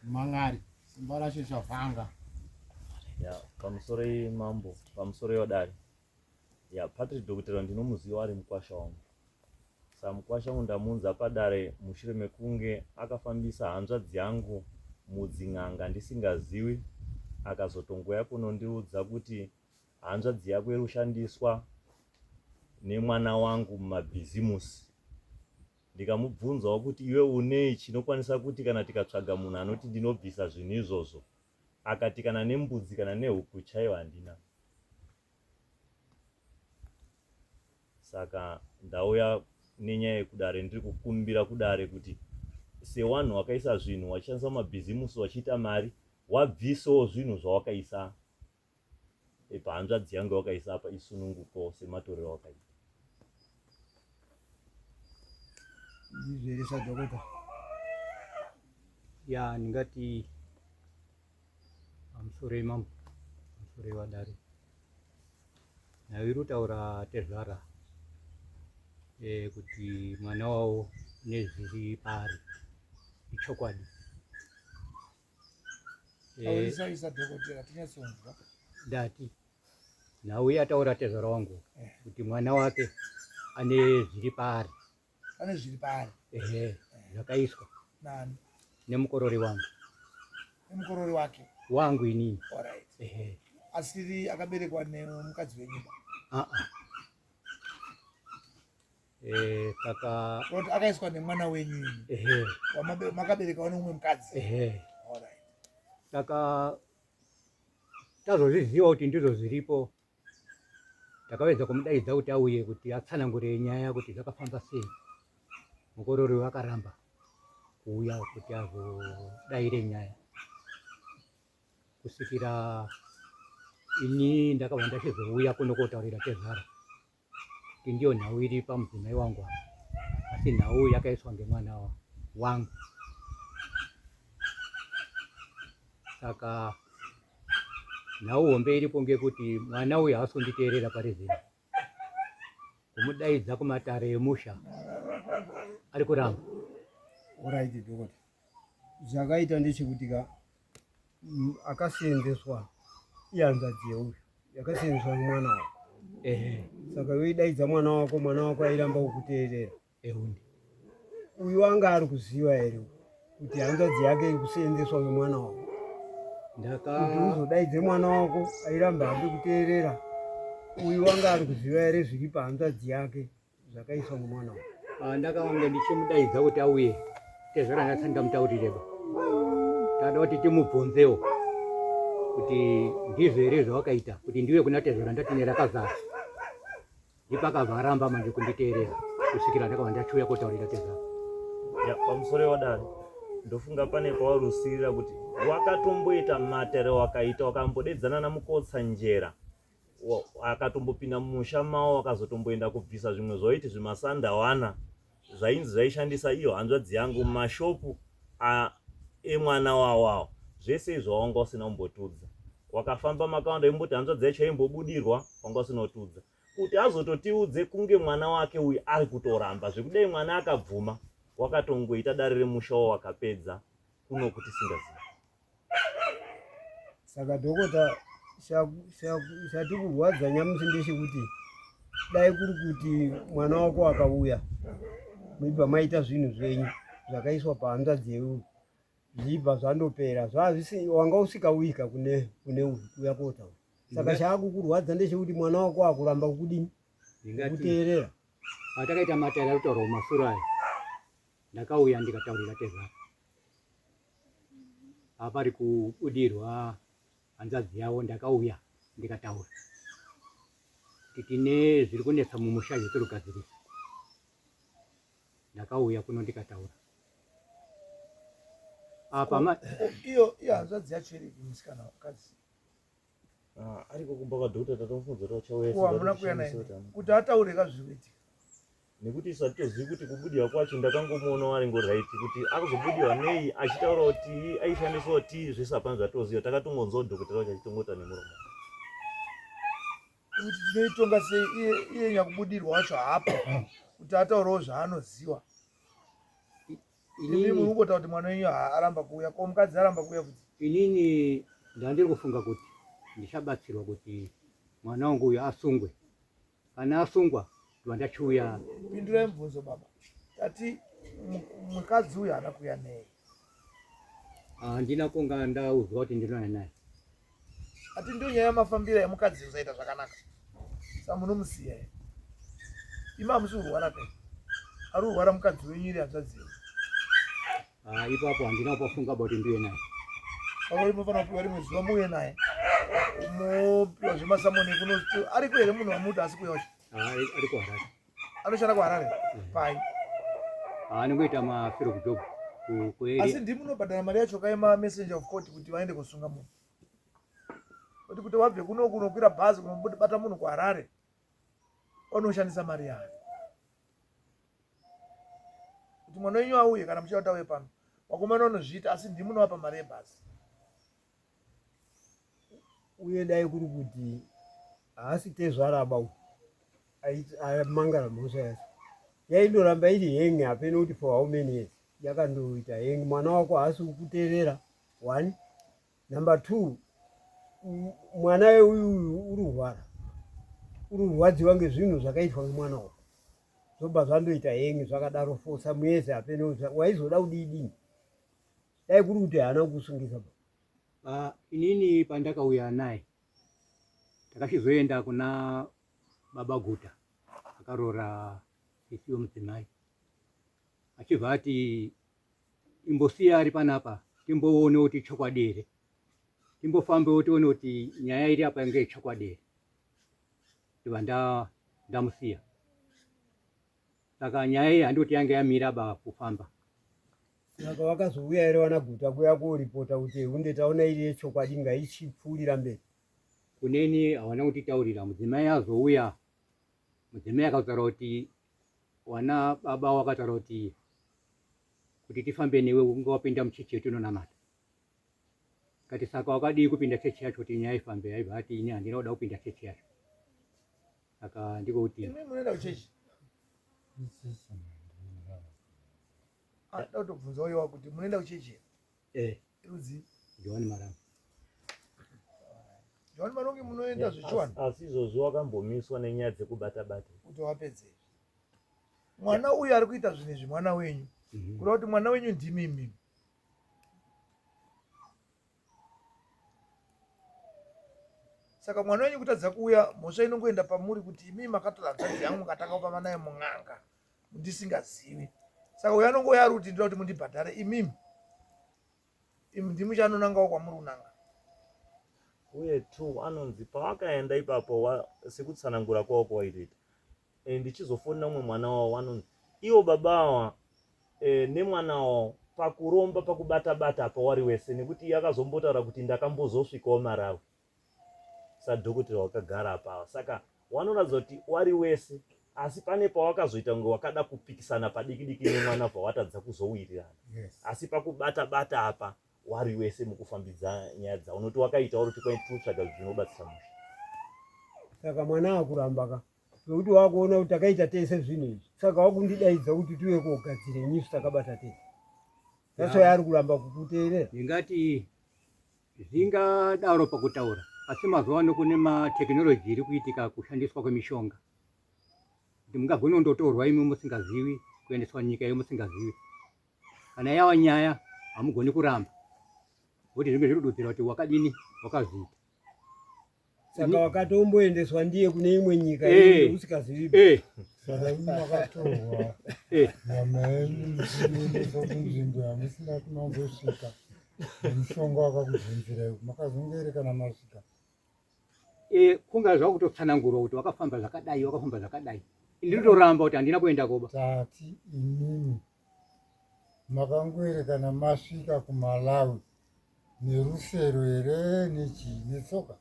Mangari simba racho chavhanga ya pamusoro mambo pamusoro yodari ya Patrick Dr. ndinomuziva ari mukwasha wangu samukwasha wangu ndamunza padare mushure mekunge akafambisa hanzvadzi yangu mudzin'anga ndisingazivi akazotongouya kunondiudza kuti hanzvadzi yako iri kushandiswa nemwana wangu mumabhizimusi. Ndikamubvunzawo kuti iwe unei chinokwanisa kuti kana tikatsvaga munhu anoti ndinobvisa zvinhu izvozvo, akati kana nembudzi kana nehuku chaiwo handina. Saka ndauya nenyaya yekudare ndiri kukumbira kudare kuti sewanhu wakaisa zvinhu wachishandisa mabhizimusi wachiita mari, wabvisawo zvinhu zvawakaisa pahanzvadzi yangu wakaisa apa isununguko sematorero wakaita. ndizveresa dhokota ya ndingati pamusoro imambo pamusoro wadare nairi kutaura Tezvara kuti mwana wavo nezviri pari ichokwadi. aurisaisa dhokotera tinyatsonzwa Ndati nauye ataura Tezvara wangu kuti mwana wake ane zviri pari. ane zviri pari zvakaiswa nani nemukorori wangu nemukorori wake wangu inini. Alright. Asiri akaberekwa nemukadzi wenyika saka kuti akaiswa nemwana wenyu makaberekawo neumwe mukadzi. Alright. Saka tazozviziva kuti ndizvo zviripo takawedza kumudaidza kuti auye kuti atsanangure nyaya kuti zvakafamba sei. Mukorori wakaramba kuuya kuti azodaire nyaya kusvikira ini ndakabva ndachizouya kuno kotaurira Tezvara kuti ndiyo nhau iri pamudzimai wangu asi nhau yakaiswa ngemwana wangu. Saka nhau hombe iripo ngekuti mwana uyu haasonditeerera pari zvino, kumudaidza kumatare emusha ari kuramba. Alright dhokota, zvakaita ndechekuti akaseenzeswa ihanzvadzi yeuyu yakaseenzeswa nemwana wako. Saka weidaidza mwana wako airamba kukuteerera. Uyu wanga ari kuziva here kuti hanzvadzi yake iri kuseenzeswa nemwana wako? Kuti uzodaidze mwana wako airamba hambi kuteerera, uyu wanga ari kuziva here zviri pahanzvadzi yake zvakaiswa nemwana wako? Ndakawanga ndichimudaidza kuti auye Tezvara ndasati ndamutaurireba, tada kuti timubvunzewo kuti ndizvo here zvawakaita, kuti ndiwe kuna Tezvara ndati nerakazara. Ndipakabva aramba manje kunditeerera kusvikira ndakabva ndachiuya kotaurira Tezvara. Ya pamusoro wadare ndofunga pane pawarusirira kuti wakatomboita matere wakaita wakambodedzana namukotsa njera akatombopinda mumusha mawo wakazotomboenda kubvisa zvimwe zvaiti zvimasandawana zvainzi zvaishandisa iyo hanzvadzi yangu mumashopu emwana wawawo. Zvese izvo wanga usina kumbotudza, wakafamba makawanda imboti hanzvadzi yacho yaimbobudirwa wanga usina kutudza kuti azototiudze kunge mwana wake uyu ari kutoramba zvekudai mwana akabvuma wakatongoita dare remushawo wakapedza kuno kuti singazivi. Saka dhokota, chati kurwadza nyamusi ndechekuti dai kuri kuti mwana wako akauya muibva maita zvinhu zvenyu zvakaiswa pahanzvadzi yeuyu zvibva zvandopera wanga usikauika kune uya kotaura. Saka chaakukurwadza ndechekuti mwana wako akuramba kukudini kuteerera. Patakaita matere arikutaura kumasuro aya ndakauya ndikataurira Tezvara apari kubudirwa hanzvadzi yavo. Ndakauya ndikataura kuti tine zviri kunetsa mumusha zvitiri kugadzirisa. Ndakauya kuno ndikataura apa iyo hanzvadzi yacho iri musikana wakadzi ariko kumba kwadhokota tatomufudza kuti hamuna kuya naye kuti ataure kazviroitika nekuti isatozivi kuti kubudirwa kwacho ndakangomuona ari ngoraiti kuti akuzobudirwa nei achitaura kuti aishandiswa kuti zvese hapana zvatoziva. Takatongonzwa dhokotera wacho achitongota nemuromo kuti tinoitonga sei iye nyakubudirwa wacho haapo kuti ataurawo zvaanoziva. Inini mungota kuti mwana wenyu aramba kuuya, ko mukadzi aramba kuuya kuti inini ndandiri kufunga kuti ndichabatsirwa kuti mwana wangu uyu asungwe. Kana asungwa ndiwandachiuya. Pindura mubvunzo baba. Tati mukadzi uyu haana kuuya nei? Handina kunga ndauzwa kuti ndinoya naye. Ati ndio nyaya mafambira yemukadzi usaita zvakanaka. Saka munomusiya here. Ima musurwara pe. Arurwara mukadzi wenyu iri hanzvadziwa. Ipapo handina kupafunga kuti ndiuye naye. Pamwe mufana kupiwa rimwe zuva muuye naye. Mopiwa zvemasamoni kuno ariko here munhu wamuti asi kuuya wacho? Ari kuHarare. Anoshanda kuHarare? Pai. Anongoita mafiro kujob kueri. Asi ndimunobhadhara mari yacho kaima messenger of court kuti vaende kusunga munhu. Kuti wabve kuno kunokwira bhazi kunobata munhu kuHarare unoshandisa mari yayo. Kuti mwana wenyu auye kana muchida kuti pano wakomana unozviita asi ndimunovapa mari yebhazi. Uye dai kuri kuti haasi tezvaraba amangara mhosva yacho yaindoramba iri hengi hapena kuti for how many years yakandoita hengi. Mwana wako haasi kukuteerera 1. Number 2, mwana uyu ururwadziwa ngezvinhu zvakaitwa nemwana wako zvobva zvandoita hengi zvakadaro fosa muese hapena waizoda kudii. Dai kuri kuti haana kukusungisa Inini pandakauya naye takachizoenda kuna baba guta akaroora sisi wemudzimai achibva ati imbosiya ari panapa timboone kuti chokwadi here, timbofambewo tione kuti nyaya iri apa inge chokwadi here. Ndibva ndamusiya. Saka nyaya iyi handoti yange yamira kufamba. Saka wakazouya here wana guta kuya koripota kuti hunde taona iri yechokwadi ngaichipfuurira mberi? Kuneni hawana kutitaurira. Mudzimai azouya, mudzimai akataura kuti wana baba wakataura kuti tifambe newe unge wapinda muchechi yetinonamata. Kati saka wakadii kupinda chechi yacho kuti nyaya ifambe? Aibva ati ini handina kuda kupinda chechi yacho. Saka ndiko kuti imi munoenda kuchechi? Ndoda kutobvunza uyowa kuti munoenda kuchechi? Rudzi John Marangi. John Marangi munoenda zvichwana? Asi izvozvo wakambomiswa nenyaya dzekubata-bata. Kuti wapedze. Mwana uyu ari kuita zvinhu izvi mwana wenyu. Kuda kuti mwana wenyu ndimi imimi. Saka mwana wenyu kutadza kuuya mhosva inongoenda pamuri kuti imi makatora hanzvadzi yangu mukatanga kupa naye mun'anga mundisingazivi. Saka uyo anongouya ari kuti ndoda kuti mundibhadhare imimi. Imi ndimi chanonangawo kwamuri unanga. Uye tu anonzi pawakaenda ipapo sekutsanangura kwavo kwawaitoita. Ndichizofonera umwe mwana wavo anonzi iwo baba ava nemwana wavo pakuromba pakubata-bata apa wari wese, nekuti yakazombotaura kuti ndakambozosvikawo Marawi sadhokotera wakagara apa. Saka wanoratidza kuti wari wese, asi pane pawakazoita kunge wakada kupikisana padiki-diki nemwana pawatadza kuzowirirana. Asi pakubata-bata apa wari wese mukufambidza nyaya dzavo, unoti wakaitawo kuti kwaitutsvaga zvinobatsira musha. Saka mwana akuramba nokuti wakuona kuti takaita tese zvinhu izvi, saka wakundidaidza kuti tiwe kogadzire nyifu takabata tese. Nacho yari kuramba kukuteerera. Ndingati zvingadaro pakutaura, asi mazuva ano kune matekinoloji iri kuitika kushandiswa kwemishonga. Kuti mungagona kundotorwa imi musingazivi kuendeswa nyika yemusingazivi. Kana yava nyaya hamugoni kuramba. Kuti zvinge zvirududzira kuti wakadini wakazviita. Saka wakatomboendeswa ndiye kune imwe nyika usikazivi. Saka makatorwa nyama yenyu muchiendeswa kunzvimbo yamusingati mambosvika, mushonga wakakubvunzirai makazongere kana masvika? Kunga zvakutotsanangurwa kuti wakafamba zvakadai wakafamba zvakadai. Ndinotoramba kuti handina kuenda koba. Tati imimi makangwere kana masvika kuMalawi nerusero here nechii netsoka,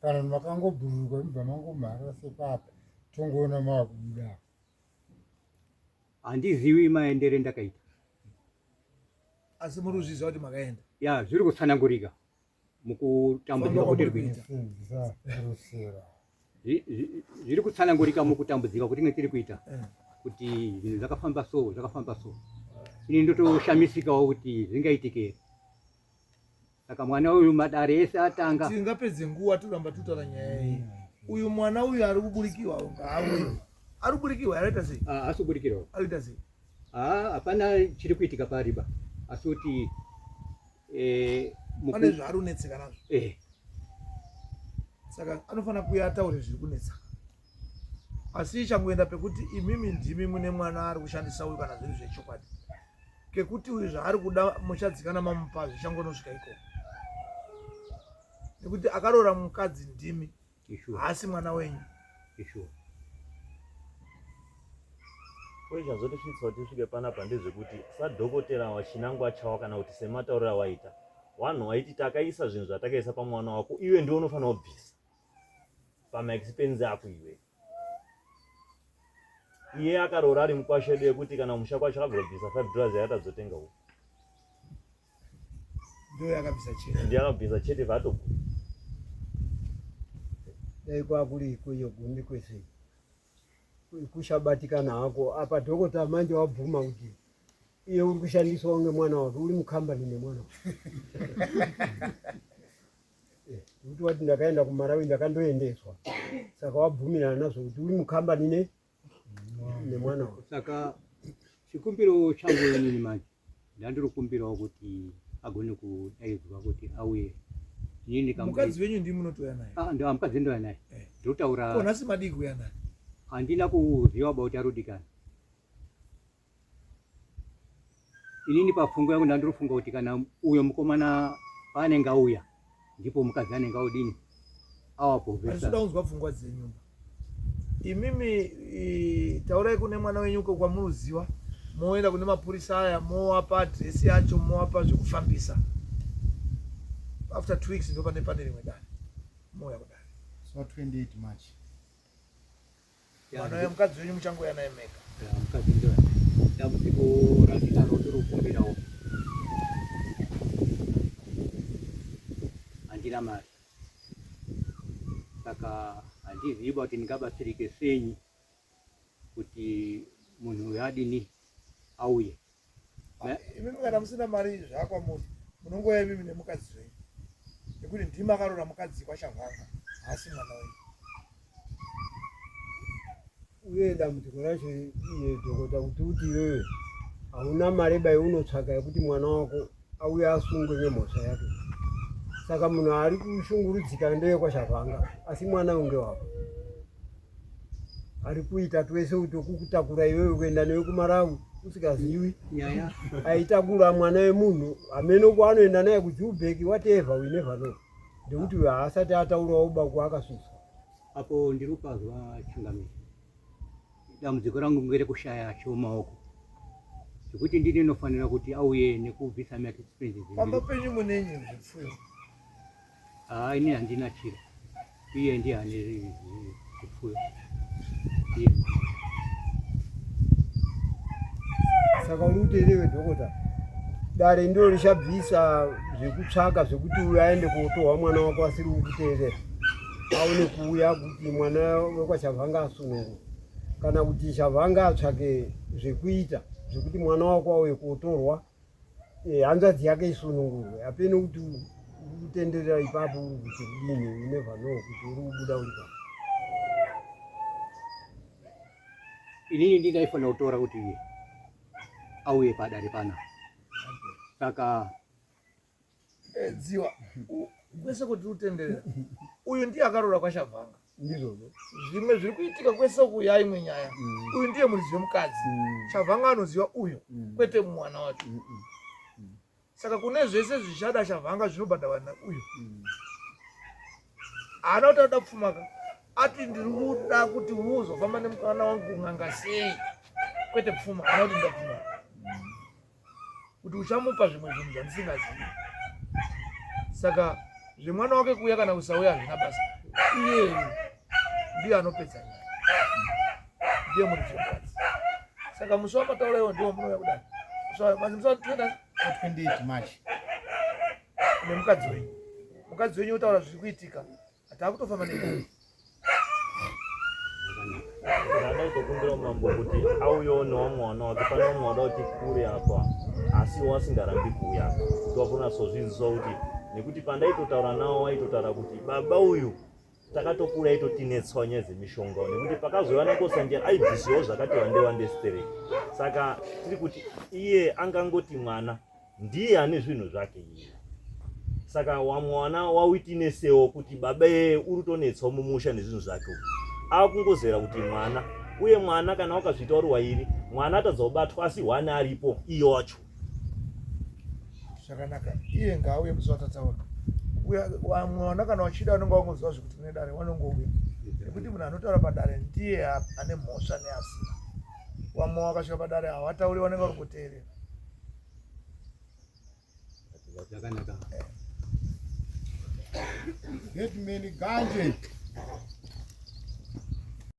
kana makangobhururuka mibva mangomhara sepapa tongoona makubuda? Handizivi maendere ndakaita. Asi muri kuzviziva kuti makaenda? Ya, zviri kutsanangurika mukutambudzika kuti kuita. Zviri kutsanangurika mukutambudzika kuti tiri kuita. Kuti zvinhu zvakafamba so. ini ndotoshamisikawo kuti zvingaitike. Saka mwana uyu madare ese atanga tingapedze nguwa turamba tutaura nyaya iyi. Uyu mwana uyu ari kuburikiwa ngaawe. Ari kuburikiwa araita sei? Asubudikirawo. Aita sei? Hapana chiri kuitika pariba. Asi kuti pane zvaari kunetseka nazvo. Saka anofana kuuya ataure zviri kunetsa. Asi ichangoenda pekuti imimi ndimi mune mwana ari kushandisa uyu kana zviri zvechokwadi. Kekuti uyu zvaari kuda muchadzikana mamupa zvichangonosvika ikoko. Nekuti akaroora mukadzi ndimi haasi mwana wenyu. Uye chazotosvitsa kuti tisvike panapa ndezvekuti sadhokotera wachinangwa chawa kana kuti sematauriro awaita wanhu waiti takaisa zvinhu zvatakaisa pamwana wako iwe ndiwe unofanira kubvisa pamaexpense ako iwe. Iye akaroora ari mukwashedu yekuti kana musha kwacho akabva kubvisa $5 yakatadzotenga uko. Ndiyo yakabvisa chete. Ndiye akabvisa chete vatoguma. Dai kwakuri kuyo gumi kwese. Kushabatikana hako apa dhokota manje wabvuma kuti iye uri kushandiswa ngemwana wako uri mukambani nemwana wako. Kuti wati ndakaenda kuMarawi ndakandoendeswa. Saka wabvumirana nazvo kuti uri mukambani nemwana wako. Saka chikumbiro changu inini manje ndandiri kukumbirawo kuti agone kudaidzwa kuti auye. Inini mukadzi wenyu ndimi munotoya naye? Ndio mukadzi ndoya naye. Ndotaura. Kona si madiki kuya naye. Handina kuziva about arudikana. Inini pafungwa yangu ndandirifunga kuti kana uyo mukomana paanenge auya ndipo mukadzi anenge audini awapobvesa. Asida kunzwa pfungwa dzenyumba. Imimi taurai kune mwana wenyu uko kwamunoziva moenda kune mapurisa aya mowapa adresi yacho mowapa zvekufambisa. After 2 weeks ndo pane rimwe dare moya kudare. So 28 March. Mwana wemukadzi wenyu muchangoya naye mega. Mukadzi ndoya dambudziko randinaro ndiri kukumbirawo. Handina mari. Saka handizivi kuti ndingabatsirike senyi kuti munhu uyu adini auye. Imimi kana musina mari zvakwamuri munongoya imimi nemukadzi wenyu. Nekuti ndimi akaroora mukadzi kwashavanga haasi mwana wenyu. Uye dambudziko racho iye dhokota kuti iwewe hauna mareba yaunotsvaka yekuti mwana wako auye asungwe ngemhosva yake. Saka munhu ari kushungurudzika ndeye kwashavanga asi mwana unge wako. Ari kuita twese kuti kukutakura iwewe kuenda newe kuMarawi usikazivi Nyaya aitakura mwana wemunhu amene kwaanoenda naye kuJoburg whatever we never know. Ndekuti haasati ataurawo ubaku akasuswa. apo ndiri kupazwa chingamiri. Dambudziko rangu ngerekushaya chomaoko. Zvekuti ndini ndinofanira kuti auye nekubvisa maexpenses. Pamba penyu munenyi zvipfuyo. Ini handina chiro. Iye ndiye ane zvipfuyo. Saka uri kuteerewe dhokota dare ndiro richabvisa zvekutsvaka zvekuti uyu aende kotorwa mwana wako asiri kuteerera aone kuuya kuti mwana wekwashavanga asununguka kana kuti shavanga atsvake zvekuita zvekuti mwana wako auye kotorwa hanzvadzi yake isunungurwe. Hapeni kuti kutenderera ipapo uri kuti kudini you never know kuti uri kubuda uri pa. Inini ndinaifanira kutora kuti auye padare pana. Saka Dziwa kwese kuti utenderera uyu ndiye akaroora kwashavanga. Ndizvozvo Zvimwe zviri kuitika kwese kuya imwe nyaya. Uyu ndiye murizi wemukadzi. Shavanga anoziva uyo kwete mwana wacho. Saka kune zvese zvichada Shavanga zvinobhadharwa nauyu. Haana kuti anoda kupfumaka. Ati ndiri kuda kuti uzofamba nemukana wangu kun'anga sei kwete pfuma. Haana kuti ndapfuma. Kuti uchamupa zvimwe zvinhu zvandisingazivi. Saka zvemwana wake kuuya kana kusauya hazvina basa. Iye ndiye anopedza nyaya. Ndiye murizi wemukadzi. Saka musi wamataura iwo ndiwo munouya kudai. Musi 28 March. Nemukadzi wenyu. Mukadzi wenyu utaura zviri kuitika. Hata akutofamba neni. saka adai kukumbira mambo kuti auyewo mwana wake pane mwana kuti kure apa asi wasingarambi kuuya tofuna sozviziva kuti nekuti pandaitotaura nawo waitotaura kuti baba uyu takatokura itotinetswa nyaya dzemishonga nekuti pakazouya nakosanjera aibvisiwo zvakati wande stereki. Saka tiri kuti iye angangoti mwana ndiye ane zvinhu zvake iye. Saka wamwana wawitinesewo kuti baba yeye uri kutonetswa mumusha nezvinhu zvake akungozera kuti mwana uye mwana kana wakazvita uri wairi mwana atadzobatwa asi wane aripo iye wacho. Zvakanaka iye ngaauye musi watataura mwana kana wachida vanonga vangoziva zvekuti kune dare vanongouya nekuti munhu anotaura padare ndiye ane mhosva neasina. Wamwe wakasvika padare havatauri vanenge vari kuteerera. Zvakanaka. Hetman Ganje.